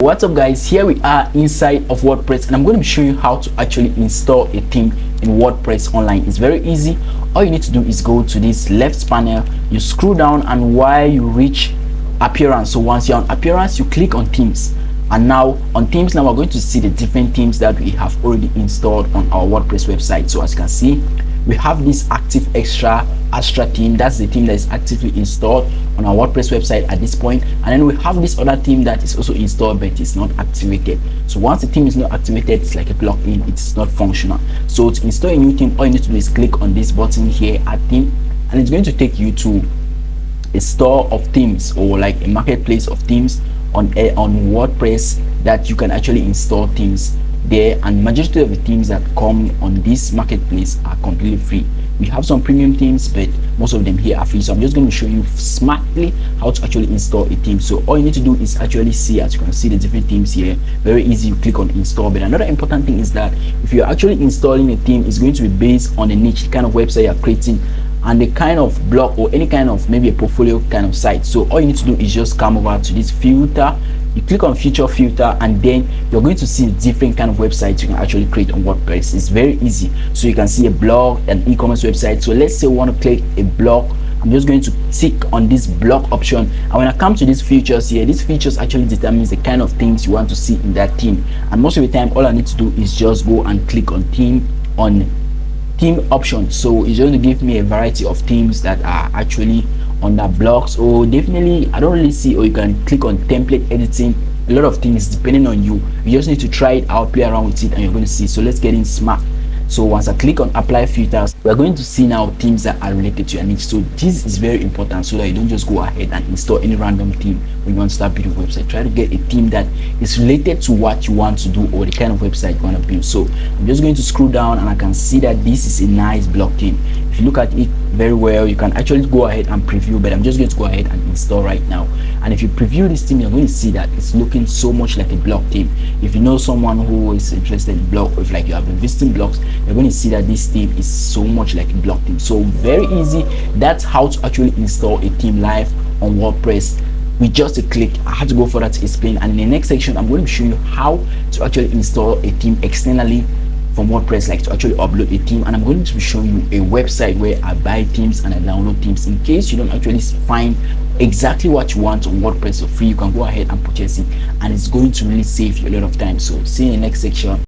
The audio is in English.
What's up guys, here we are inside of WordPress and I'm going to show you how to actually install a theme in WordPress online. It's very easy. All you need to do is go to this left panel, you scroll down, and while you reach appearance, so once you're on appearance, you click on themes. And now on themes, now we're going to see the different themes that we have already installed on our WordPress website. So as you can see, we have this active Astra theme. That's the theme that is actively installed on our WordPress website at this point. And then we have this other theme that is also installed but it's not activated. So once the theme is not activated, it's like a plugin, it's not functional. So to install a new theme, all you need to do is click on this button here, add theme, and it's going to take you to a store of themes, or like a marketplace of themes on WordPress, that you can actually install themes there. And majority of the themes that come on this marketplace are completely free. We have some premium themes, but most of them here are free. So I'm just going to show you smartly how to actually install a theme. So all you need to do is actually see, as you can see, the different themes here. Very easy. You click on install. But another important thing is that if you're actually installing a theme, it's going to be based on the niche, the kind of website you're creating, and the kind of blog or any kind of maybe a portfolio kind of site. So all you need to do is just come over to this filter, you click on feature filter, and then you're going to see different kind of websites you can actually create on WordPress. It's very easy. So you can see a blog, an e-commerce website. So let's say we want to click a blog. I'm just going to tick on this blog option, and when I come to these features here, these features actually determines the kind of things you want to see in that theme. And most of the time, all I need to do is just go and click on theme option. So it's going to give me a variety of themes that are actually on that blog. So definitely I don't really see, or you can click on template editing, a lot of things depending on you. You just need to try it out, play around with it, and you're going to see. So let's get in smart. So once I click on apply filters, we're going to see now themes that are related to your niche. So this is very important, so that you don't just go ahead and install any random theme when you want to start building a website. Try to get a theme that is related to what you want to do or the kind of website you want to build. So I'm just going to scroll down, and I can see that this is a nice blog theme. If you look at it very well, you can actually go ahead and preview, but I'm just going to go ahead and install right now. And if you preview this theme, you're going to see that it's looking so much like a blog theme. If you know someone who is interested in blog, or if like you have been visiting blogs, you're going to see that this theme is so much like a blog theme. So very easy. That's how to actually install a theme live on WordPress with just a click. I had to go further to explain, and in the next section I'm going to show you how to actually install a theme externally from WordPress, like to actually upload a theme. And I'm going to be showing you a website where I buy themes and I download themes. In case you don't actually find exactly what you want on WordPress for free, you can go ahead and purchase it, and it's going to really save you a lot of time. So see you in the next section.